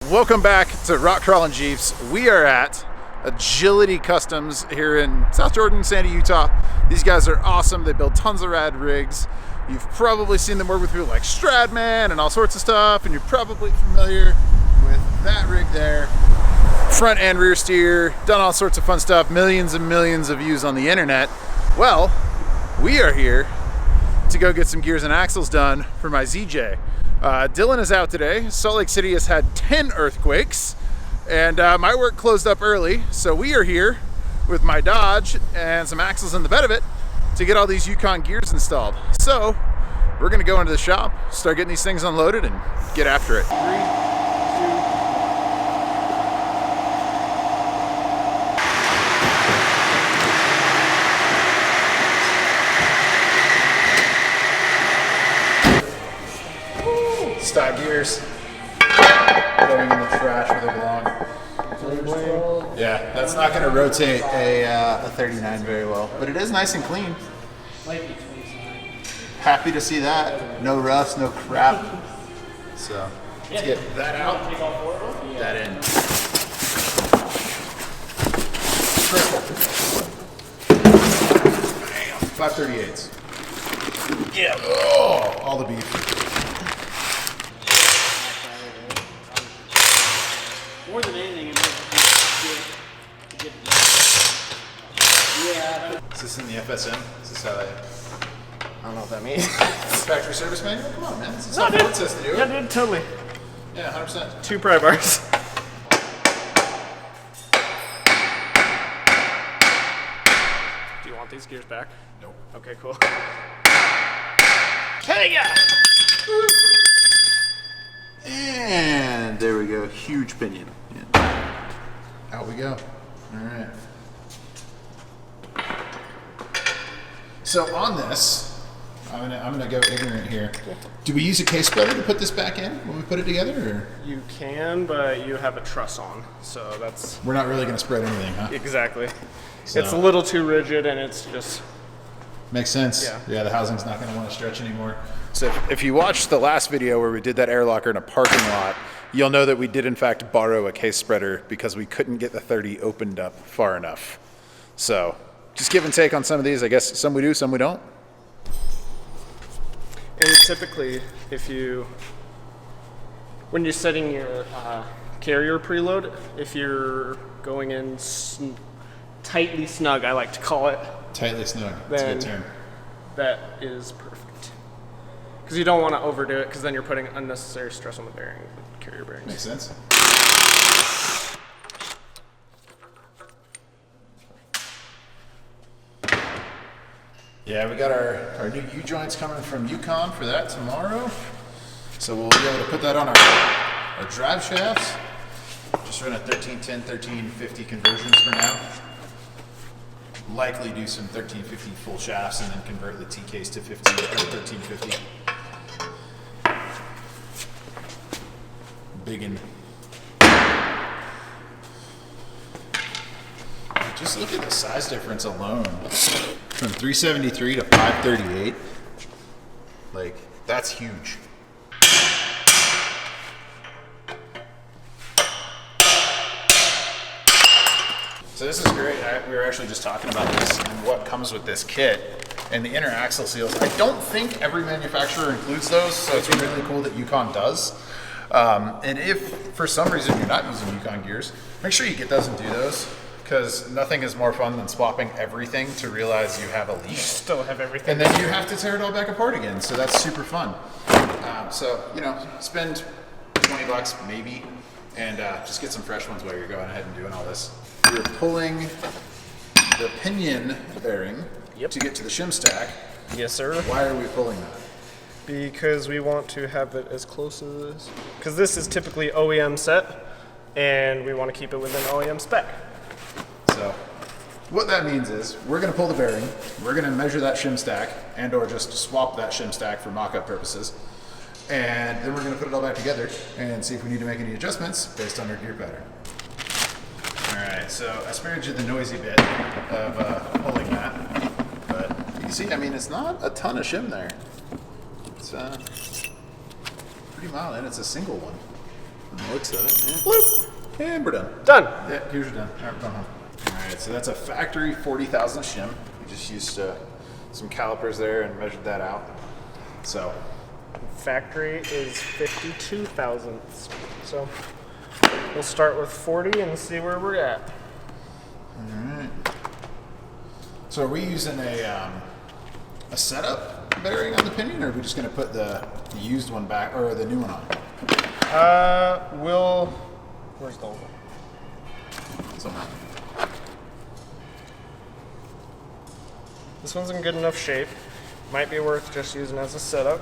Welcome back to RockCrawlinJeeps. We are at Agility Customs here in South Jordan, Sandy, Utah. These guys are awesome. They build tons of rad rigs. You've probably seen them work with people like Stradman and all sorts of stuff, and you're probably familiar with that rig there. Front and rear steer, done all sorts of fun stuff, millions and millions of views on the internet. Well, we are here to go get some gears and axles done for my ZJ. Dylan is out today. Salt Lake City has had 10 earthquakes, and my work closed up early, so we are here with my Dodge and some axles in the bed of it to get all these Yukon gears installed. So we're gonna go into the shop, start getting these things unloaded, and get after it. 3, 2. Stock gears going in the trash where they belong. Yeah, that's not going to rotate a 39 very well, but it is nice and clean. Happy to see that. No rust, no crap. So let's get that out, that in. Bam, 538s. Yeah. Oh, all the beef. More than anything, it makes it get yeah. Is this in the FSM? Is this how they... I don't know what that means. Factory service manual? Come on, man. This is how Ford says to do it. Yeah, dude, totally. Yeah, 100%. 2 pry bars. Do you want these gears back? Nope. Okay, cool. Hey, yeah! And there we go. Huge pinion. Yeah. Out we go. All right. So on this, I'm gonna go ignorant here. Do we use a case spreader to put this back in when we put it together, or? You can, but you have a truss on, so that's... We're not really gonna spread anything, huh? Exactly. So. It's a little too rigid, and it's just... Makes sense. Yeah. Yeah, the housing's not gonna want to stretch anymore. So if you watched the last video where we did that air locker in a parking lot, you'll know that we did in fact borrow a case spreader because we couldn't get the 30 opened up far enough. So just give and take on some of these. I guess some we do, some we don't. And typically, when you're setting your carrier preload, if you're going in tightly snug, I like to call it. Tightly snug, that's a good term. That is perfect. Because you don't want to overdo it, because then you're putting unnecessary stress on the carrier bearings. Makes sense. Yeah, we got our new U-joints coming from Yukon for that tomorrow. So we'll be able to put that on our drive shafts. Just run a 1310, 1350 conversions for now. Likely do some 1350 full shafts and then convert the T-case to 1350. Biggin. Just look at the size difference alone. From 373 to 538. Like, that's huge. So this is great. We were actually just talking about this and what comes with this kit and the inner axle seals. I don't think every manufacturer includes those, so it's really cool that Yukon does. And if for some reason you're not using Yukon gears, make sure you get those and do those, because nothing is more fun than swapping everything to realize you have a leak. You still have everything. And then you have to tear it all back apart again, so that's super fun. So, you know, spend 20 bucks maybe, and just get some fresh ones while you're going ahead and doing all this. You're pulling the pinion bearing to get to the shim stack. Yes, sir. Why are we pulling that? Because we want to have it as close as... Because this is typically OEM set, and we want to keep it within OEM spec. So what that means is we're going to pull the bearing, we're going to measure that shim stack, and or just swap that shim stack for mock-up purposes, and then we're going to put it all back together and see if we need to make any adjustments based on our gear pattern. Alright, so I spared you the noisy bit of pulling that, but you can see, I mean, it's not a ton of shim there. It's pretty mild, and it's a single one. Looks at it. Yeah. Bloop. And we're done. Done. Yeah, here's your done. All right, we're going home. All right, so that's a factory 40,000 shim. We just used some calipers there and measured that out. So Factory is 52 thousandths. So we'll start with 40 and see where we're at. all right. So are we using a setup bearing on the pinion, or are we just going to put the used one back or the new one on? Where's the old one? Somehow. This one's in good enough shape. Might be worth just using as a setup.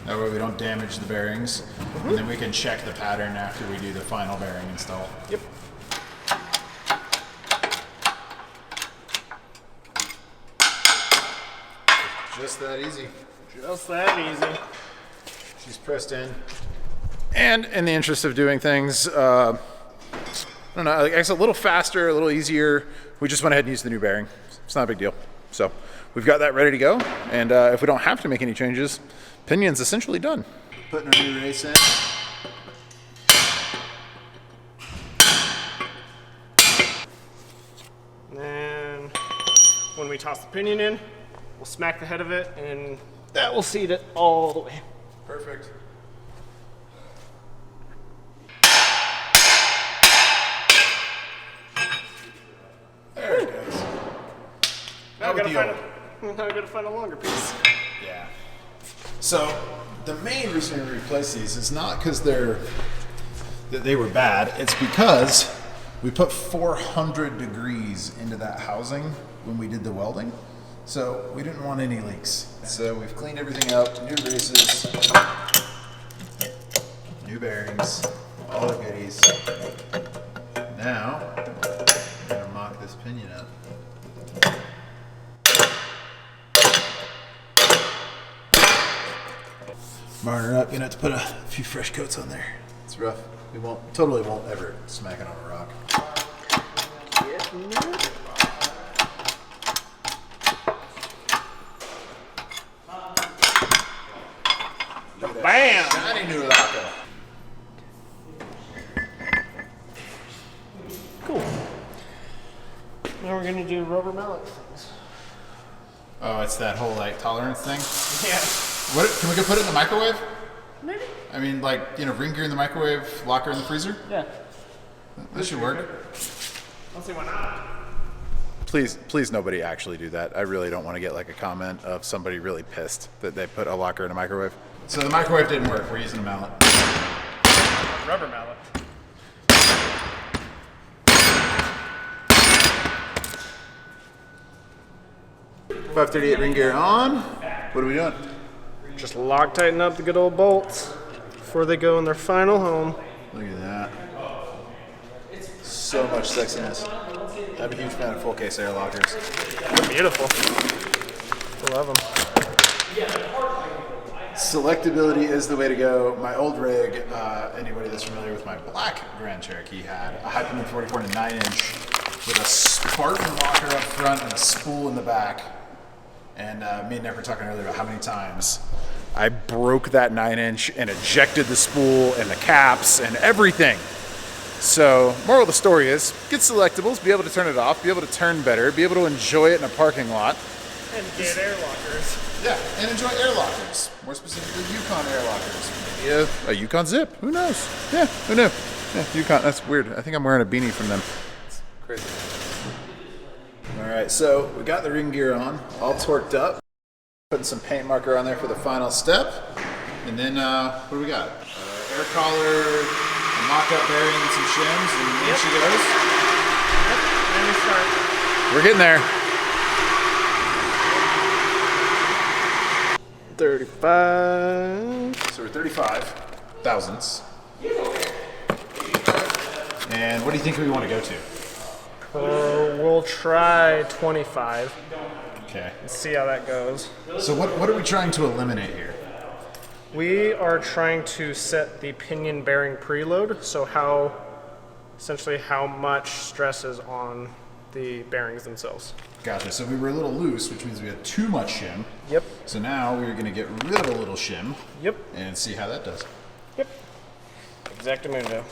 That way we don't damage the bearings, and then we can check the pattern after we do the final bearing install. Yep. Just that easy. Just that easy. She's pressed in. And in the interest of doing things, I don't know, it's a little faster, a little easier. We just went ahead and used the new bearing. It's not a big deal. So we've got that ready to go. And if we don't have to make any changes, pinion's essentially done. Putting our new race in. And when we toss the pinion in, we'll smack the head of it, and that will seat it all the way. Perfect. There it goes. Now we gotta find a longer piece. Yeah. So the main reason we replaced these is not because they were bad. It's because we put 400 degrees into that housing when we did the welding. So we didn't want any leaks. So we've cleaned everything up, new races, new bearings, all the goodies. Now, I'm gonna mock this pinion up. Marring her up, gonna have to put a few fresh coats on there. It's rough. We totally won't ever smack it on a rock. Bam! Shiny new lacquer. Cool. Now we're gonna do rubber mallet things. Oh, it's that whole like tolerance thing. Yeah. What? Can we go put it in the microwave? Maybe. I mean, like, ring gear in the microwave, locker in the freezer. Yeah. That should work. I'll see why not. Please, nobody actually do that. I really don't want to get like a comment of somebody really pissed that they put a locker in a microwave. So the microwave didn't work. We're using a mallet. Rubber mallet. .538 ring gear on. What are we doing? Just tighten up the good old bolts before they go in their final home. Look at that. So much sexiness. I'm a huge fan of full case air lockers. They're beautiful. I love them. Selectability is the way to go. My old rig, anybody that's familiar with my black Grand Cherokee, had a Hyperman 44 and a 9-inch with a Spartan locker up front and a spool in the back. And me and Nick were talking earlier about how many times I broke that 9-inch and ejected the spool and the caps and everything. So, moral of the story is, get selectables, be able to turn it off, be able to turn better, be able to enjoy it in a parking lot. And get air lockers. Yeah, and enjoy air lockers. More specifically, Yukon air lockers. Maybe a Yukon Zip. Who knows? Yeah, who knew? Yeah, Yukon. That's weird. I think I'm wearing a beanie from them. It's crazy. All right, so we got the ring gear on, all torqued up. Putting some paint marker on there for the final step. And then, what do we got? Air collar, a mock-up bearing, and some shims, and in she goes. Yep, let me start. We're getting there. 35. So we're 35 thousandths. And what do you think we want to go to? We'll try 25. Okay. Let's see how that goes. So what are we trying to eliminate here? We are trying to set the pinion bearing preload, so essentially how much stress is on the bearings themselves. Gotcha. So we were a little loose, which means we had too much shim. Yep. So now we're going to get rid of a little shim. Yep. And see how that does. Yep. Exactamundo.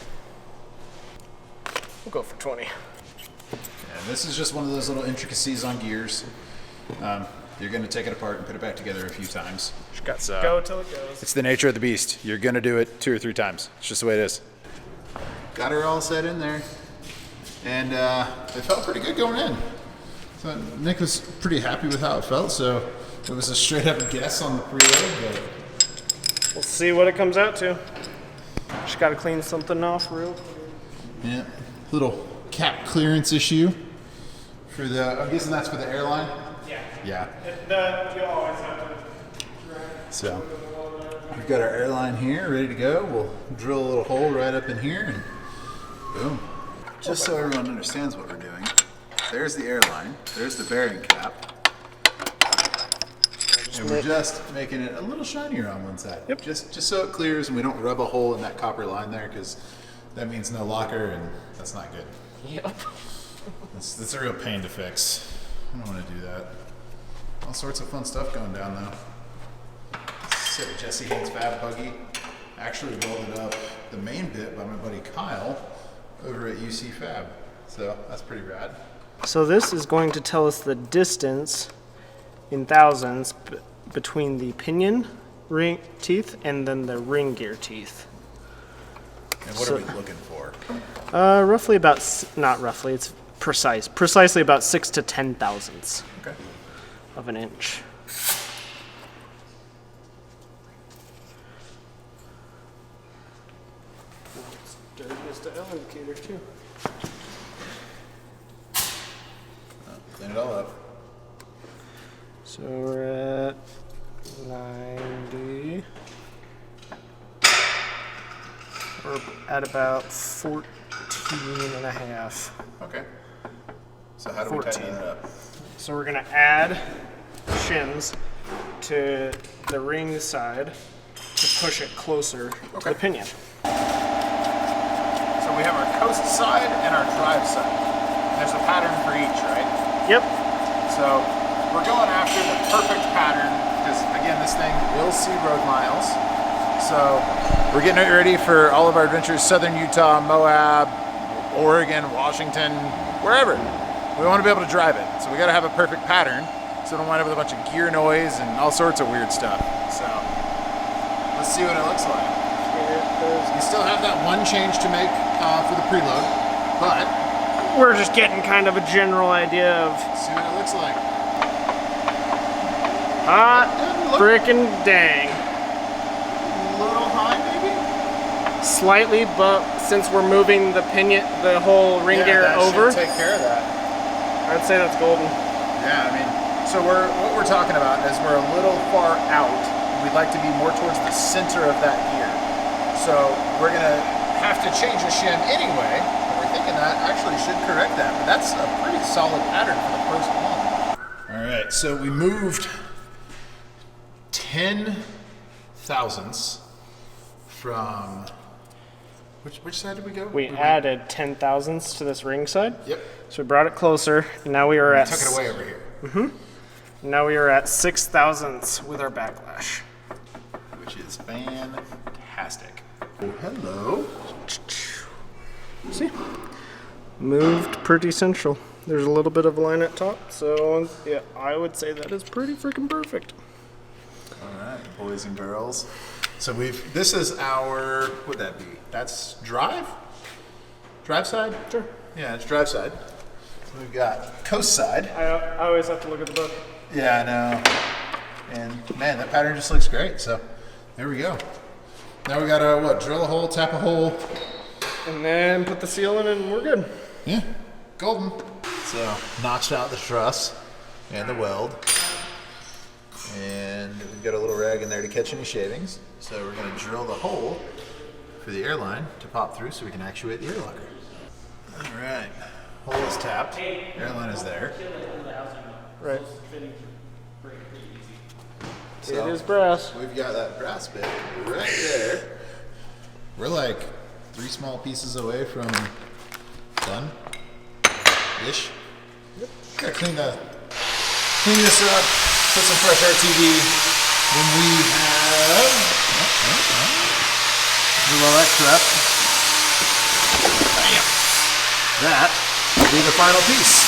We'll go for 20. And this is just one of those little intricacies on gears. You're going to take it apart and put it back together a few times. Go till it goes. It's the nature of the beast. You're going to do it 2 or 3 times. It's just the way it is. Got her all set in there. And it felt pretty good going in. So Nick was pretty happy with how it felt, so it was a straight up guess on the preload, but we'll see what it comes out to. Just got to clean something off real quick. yeah, little cap clearance issue for the, I'm guessing that's for the airline? Yeah. You always have to. So we've got our airline here ready to go. We'll drill a little hole right up in here and boom. Just so everyone understands what we're doing, there's the airline, there's the bearing cap, and we're just making it a little shinier on one side. Yep. Just so it clears and we don't rub a hole in that copper line there, because that means no locker and that's not good. Yep. That's a real pain to fix. I don't want to do that. All sorts of fun stuff going down though. Sit with Jesse Haynes' fab buggy. Actually welded up the main bit by my buddy Kyle over at UC Fab. So that's pretty rad. So this is going to tell us the distance in thousands between the pinion ring teeth and then the ring gear teeth. And what are we looking for? Roughly about, not roughly, it's precise. Precisely about 6 to 10 thousandths Okay. of an inch. Dirtiest L indicator too. Clean it all up. So we're at 90. We're at about 14 and a half. Okay. So how do we tighten 14. that up? So we're gonna add shims to the ring side to push it closer to the pinion. So we have our coast side and our drive side. There's a pattern for each, right? Yep. So we're going after the perfect pattern because, again, this thing will see road miles. So we're getting it ready for all of our adventures, southern Utah, Moab, Oregon, Washington, wherever. We want to be able to drive it. So we got to have a perfect pattern so we don't wind up with a bunch of gear noise and all sorts of weird stuff. So let's see what it looks like. You still have that one change to make for the preload, but we're just getting kind of a general idea of see what it looks like. hot frickin' dang. A little high, maybe? Slightly, but since we're moving the pinion, the whole ring gear that over, should take care of that. I'd say that's golden. Yeah, I mean, so what we're talking about is we're a little far out. We'd like to be more towards the center of that gear. So we're gonna have to change the shim anyway. We're thinking that actually should correct that, but that's a pretty solid pattern for the first one. All right, so we moved 10 thousandths from, which side did we go? We added 10 thousandths to this ring side. Yep. So we brought it closer. And now we are at. Took it away over here. Now we are at 6 thousandths with our backlash. Which is fantastic. Oh, hello. See? Moved pretty central. There's a little bit of line at top, so yeah, I would say that is pretty freaking perfect. All right, boys and girls. So this is our, what would that be? That's drive? Drive side? Sure. Yeah, it's drive side. So we've got coast side. I always have to look at the book. Yeah, I know. And man, that pattern just looks great. So there we go. Now we gotta, drill a hole, tap a hole. And then put the seal in and we're good. Yeah, golden. So notched out the truss and the weld. And we've got a little rag in there to catch any shavings. So we're gonna drill the hole for the airline to pop through so we can actuate the air locker. All right, hole is tapped, airline is there. Right. So it is brass. we've got that brass bit right there. We're like 3 small pieces away from done-ish. Gotta clean this up, put some fresh RTV. Then we have, do all that crap. That will be the final piece.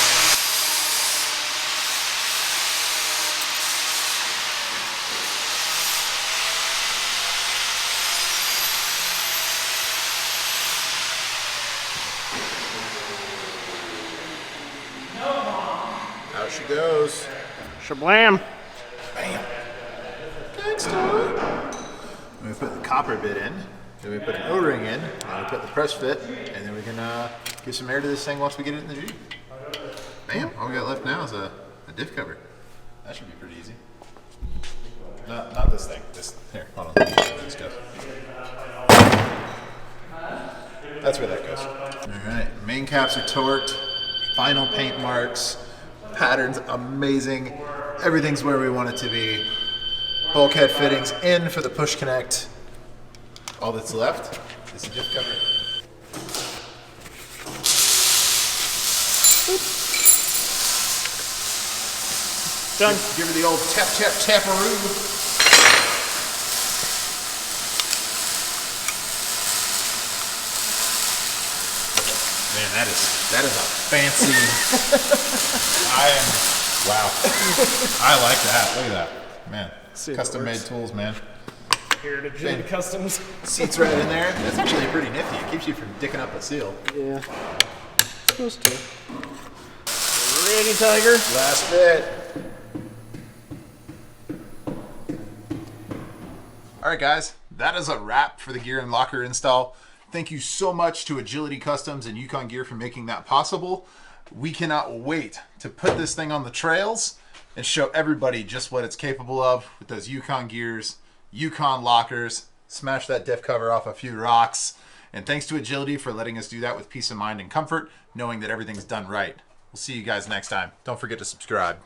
Out she goes. Shablam. Bam. Gangsta. We put the copper bit in, then we put an O-ring in, and we put the press fit, and then we can give some air to this thing once we get it in the Jeep. Bam. All we got left now is a diff cover. That should be pretty easy. Not this thing. This here. Hold on. This goes. That's where that goes. All right. Main caps are torqued. Final paint marks. Pattern's amazing. Everything's where we want it to be. Bulkhead fittings in for the push connect. All that's left is the diff cover. Done. Give her the old tap tap taparoo. Man, that is a fancy. Wow. I like that. Look at that, man. Custom made tools, man. Here to Agility Customs. Seats right in there. That's actually pretty nifty. It keeps you from dicking up a seal. Yeah. Supposed to. Ready, Tiger. Last bit. All right, guys. That is a wrap for the gear and locker install. Thank you so much to Agility Customs and Yukon Gear for making that possible. We cannot wait to put this thing on the trails and show everybody just what it's capable of with those Yukon gears, Yukon lockers, smash that diff cover off a few rocks. And thanks to Agility for letting us do that with peace of mind and comfort, knowing that everything's done right. We'll see you guys next time. Don't forget to subscribe.